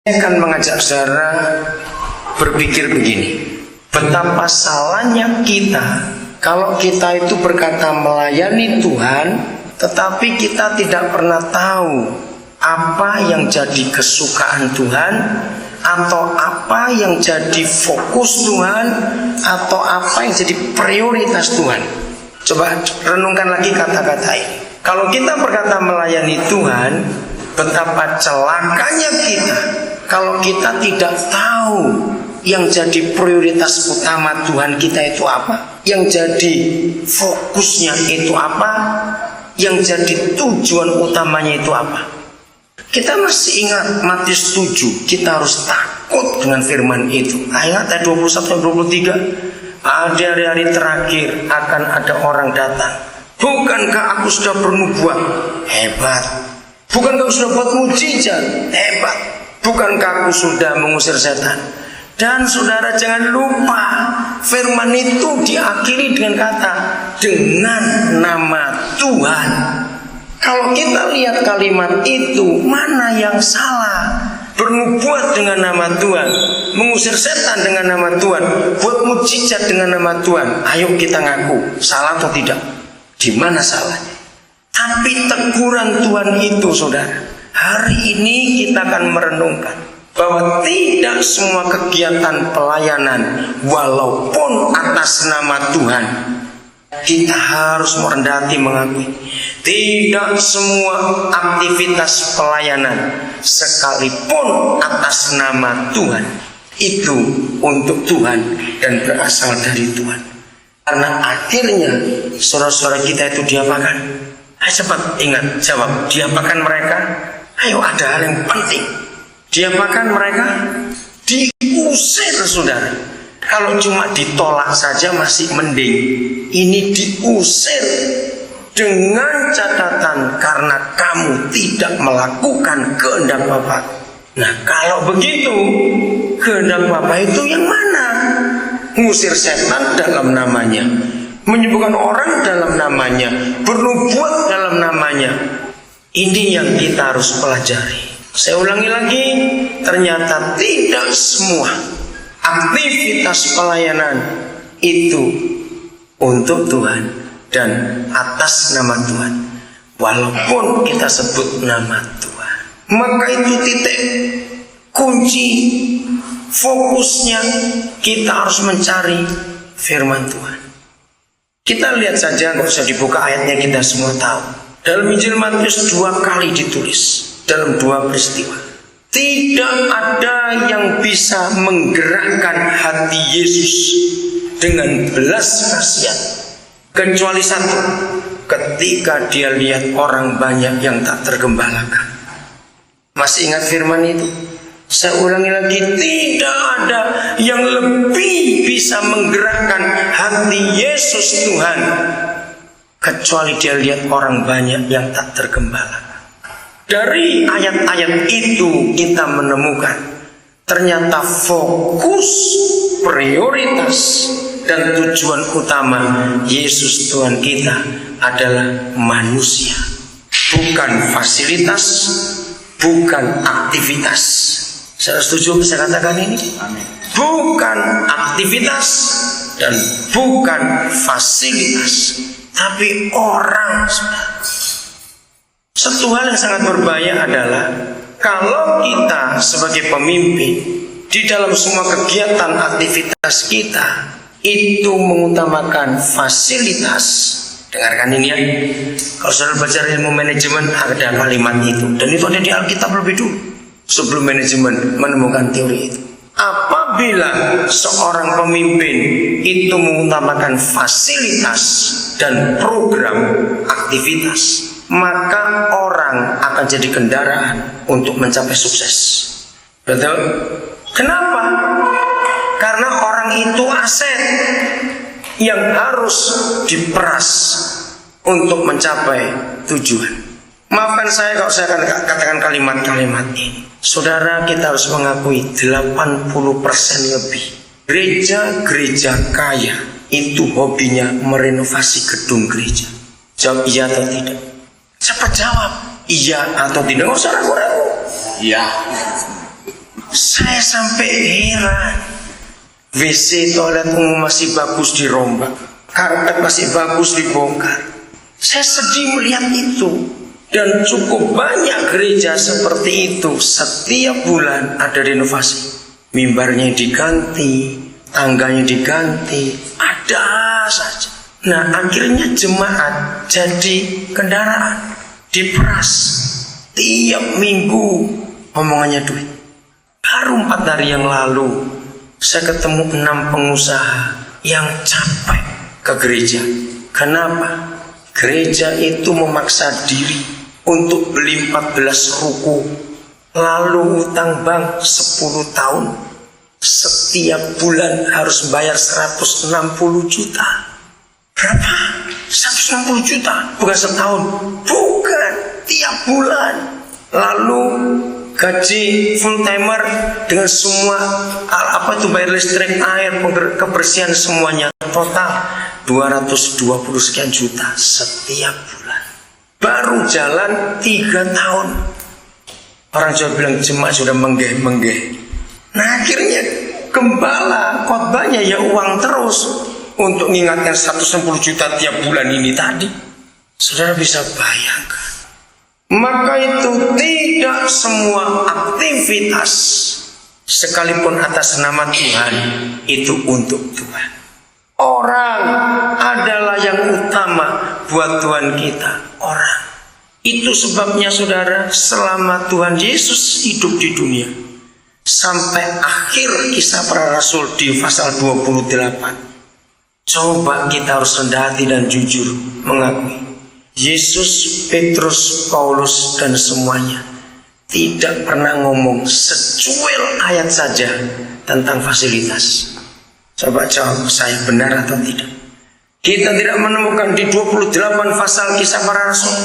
Saya akan mengajak saudara berpikir begini. Betapa salahnya kita kalau kita itu berkata melayani Tuhan, tetapi kita tidak pernah tahu apa yang jadi kesukaan Tuhan, atau apa yang jadi fokus Tuhan, atau apa yang jadi prioritas Tuhan. Coba renungkan lagi kata-kata ini. Kalau kita berkata melayani Tuhan, betapa celakanya kita kalau kita tidak tahu yang jadi prioritas utama Tuhan kita itu apa, yang jadi fokusnya itu apa, yang jadi tujuan utamanya itu apa. Kita masih ingat Matius 7, kita harus takut dengan firman itu. Ayat 21-23, pada hari-hari terakhir akan ada orang datang. Bukankah aku sudah bernubuat? Hebat. Bukankah aku sudah buat mujizat? Hebat. Bukankah aku sudah mengusir setan? Dan saudara jangan lupa, firman itu diakhiri dengan kata dengan nama Tuhan. Kalau kita lihat kalimat itu, mana yang salah? Bernubuat dengan nama Tuhan, mengusir setan dengan nama Tuhan, buat mujizat dengan nama Tuhan. Ayo kita ngaku, salah atau tidak? Di mana salahnya? Tapi teguran Tuhan itu, saudara, hari ini kita akan merenungkan bahwa tidak semua kegiatan pelayanan walaupun atas nama Tuhan, kita harus merendah hati mengakui tidak semua aktivitas pelayanan sekalipun atas nama Tuhan itu untuk Tuhan dan berasal dari Tuhan. Karena akhirnya saudara-saudara kita itu diapakan? Ayo cepat ingat, jawab, diapakan mereka? Ayo, ada hal yang penting. Diapakan mereka? Diusir, saudara. Kalau cuma ditolak saja masih mending. Ini diusir dengan catatan karena kamu tidak melakukan kehendak Bapa. Nah, kalau begitu, kehendak Bapa itu yang mana? Ngusir setan dalam namanya, menyembuhkan orang dalam namanya, bernubuat dalam namanya. Ini yang kita harus pelajari. Saya ulangi lagi, ternyata tidak semua aktivitas pelayanan itu untuk Tuhan dan atas nama Tuhan, walaupun kita sebut nama Tuhan. Maka itu titik kunci fokusnya, kita harus mencari firman Tuhan. Kita lihat saja, nggak usah dibuka ayatnya, kita semua tahu. Dalam Injil Matius 2 kali ditulis, dalam 2 peristiwa. Tidak ada yang bisa menggerakkan hati Yesus dengan belas kasihan kecuali satu, ketika dia lihat orang banyak yang tak tergembalakan. Masih ingat firman itu? Saya ulangi lagi, tidak ada yang lebih bisa menggerakkan hati Yesus Tuhan kecuali dia lihat orang banyak yang tak tergembalakan. Dari ayat-ayat itu kita menemukan ternyata fokus, prioritas, dan tujuan utama Yesus Tuhan kita adalah manusia, bukan fasilitas, bukan aktivitas. Saya setuju bisa katakan ini? Amin. Bukan aktivitas dan bukan fasilitas, tapi orang. Satu hal yang sangat berbahaya adalah kalau kita sebagai pemimpin di dalam semua kegiatan aktivitas kita itu mengutamakan fasilitas. Dengarkan ini ya. Kalau saudara belajar ilmu manajemen ada kalimat itu, dan itu ada di Alkitab lebih dulu sebelum manajemen menemukan teori itu. Apabila seorang pemimpin itu mengutamakan fasilitas dan program aktivitas, maka orang akan jadi kendaraan untuk mencapai sukses. Betul? Kenapa? Karena orang itu aset yang harus diperas untuk mencapai tujuan. Maafkan saya kalau saya akan katakan kalimat-kalimat ini. Saudara, kita harus mengakui 80% lebih gereja-gereja kaya itu hobinya merenovasi gedung gereja. Jawab iya atau tidak? Cepat jawab iya atau tidak, nggak usah ragu-ragu. Iya. Saya sampai heran. WC toilet umum masih bagus dirombak, karpet masih bagus dibongkar. Saya sedih melihat itu. Dan cukup banyak gereja seperti itu. Setiap bulan ada renovasi. Mimbarnya diganti, tangganya diganti, ada saja. Nah, akhirnya jemaat jadi kendaraan, diperas tiap minggu. Omongannya duit. Baru 4 hari yang lalu saya ketemu 6 pengusaha yang capek ke gereja. Kenapa? Gereja itu memaksa diri untuk beli 14 ruku, lalu utang bank 10 tahun. Setiap bulan harus bayar 160 juta. Berapa? 160 juta, bukan setahun, bukan, tiap bulan. Lalu gaji full timer dengan semua bayar listrik, air, kebersihan semuanya, total 220 sekian juta setiap bulan. Baru jalan 3 tahun. Orang Jawa bilang jemaat sudah menggeh-menggeh. Nah, akhirnya gembala khotbahnya ya uang terus untuk mengingatkan 160 juta tiap bulan ini tadi. Saudara bisa bayangkan. Maka itu tidak semua aktivitas sekalipun atas nama Tuhan itu untuk Tuhan. Orang adalah yang utama buat Tuhan kita. Orang. Itu sebabnya saudara, selama Tuhan Yesus hidup di dunia, sampai akhir Kisah Para Rasul di pasal 28, coba kita harus rendah hati dan jujur mengakui Yesus, Petrus, Paulus dan semuanya tidak pernah ngomong secuil ayat saja tentang fasilitas. Coba jawab saya, benar atau tidak? Kita tidak menemukan di 28 pasal Kisah Para Rasul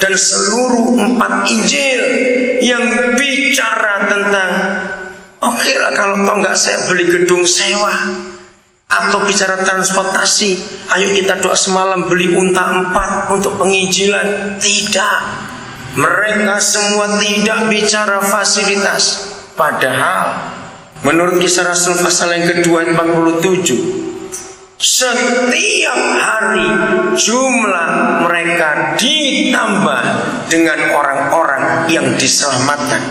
dan seluruh 4 Injil yang bicara tentang oke lah kalau toh nggak saya beli gedung sewa, atau bicara transportasi, ayo kita doa semalam beli unta 4 untuk penginjilan. Tidak, mereka semua tidak bicara fasilitas. Padahal menurut Kisah Rasul pasal yang kedua 47, setiap hari jumlah mereka ditambah dengan orang-orang yang diselamatkan.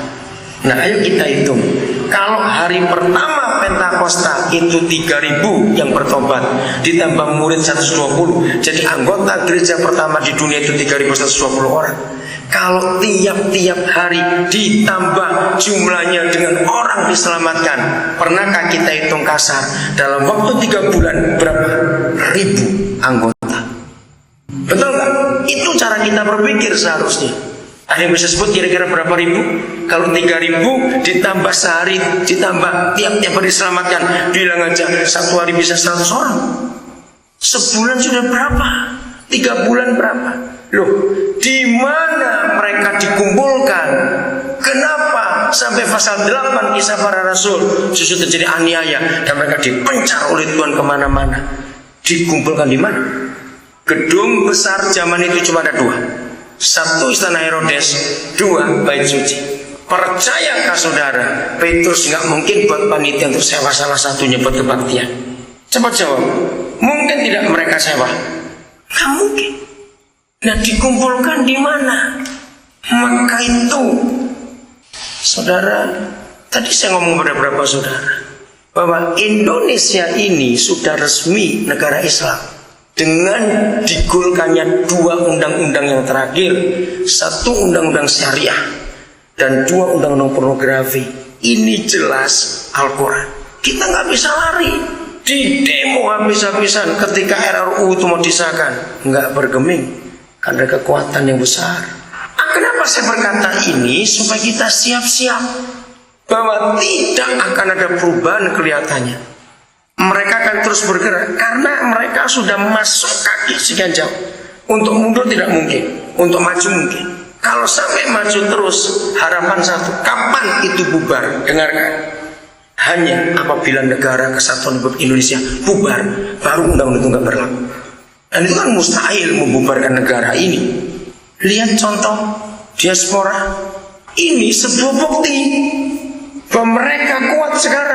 Nah, ayo kita hitung. Kalau hari pertama Pentakosta itu 3.000 yang bertobat, ditambah murid 120, jadi anggota gereja pertama di dunia itu 3.120 orang. Kalau tiap-tiap hari ditambah jumlahnya dengan orang diselamatkan, pernahkah kita hitung kasar dalam waktu 3 bulan berapa ribu anggota? Betul nggak? Itu cara kita berpikir seharusnya. Ada yang bisa sebut kira-kira berapa ribu? Kalau 3.000 ditambah sehari, ditambah tiap-tiap hari diselamatkan, bilang aja 1 hari bisa 100 orang. Sebulan sudah berapa? 3 bulan berapa? Loh, di mana mereka dikumpulkan? Kenapa sampai pasal 8 Kisah Para Rasul justru terjadi aniaya dan mereka dipencar oleh Tuhan kemana-mana? Dikumpulkan di mana? Gedung besar zaman itu cuma ada 2. 1 istana Herodes, 2 bait suci. Percayakah saudara, Petrus nggak mungkin buat panitia untuk sewa salah satunya buat kebaktian? Cepat jawab. Mungkin tidak mereka sewa? Nggak mungkin. Nah, dikumpulkan di mana? Maka itu, saudara, tadi saya ngomong pada beberapa saudara bahwa Indonesia ini sudah resmi negara Islam dengan digolkannya 2 undang-undang yang terakhir, 1 undang-undang syariah dan 2 undang-undang pornografi. Ini jelas Al-Quran. Kita nggak bisa lari. Di demo habis-habisan ketika RUU itu mau disahkan, nggak bergeming karena kekuatan yang besar. Kenapa saya berkata ini? Supaya kita siap-siap bahwa tidak akan ada perubahan kelihatannya. Mereka akan terus bergerak karena mereka sudah masuk kaki sekian jauh. Untuk mundur tidak mungkin, untuk maju mungkin. Kalau sampai maju terus, harapan satu, kapan itu bubar? Dengarkan. Hanya apabila negara kesatuan Republik Indonesia bubar, baru undang-undang itu nggak berlaku. Dan itu kan mustahil membubarkan negara ini. Lihat contoh diaspora. Ini sebuah bukti bahwa mereka kuat sekarang.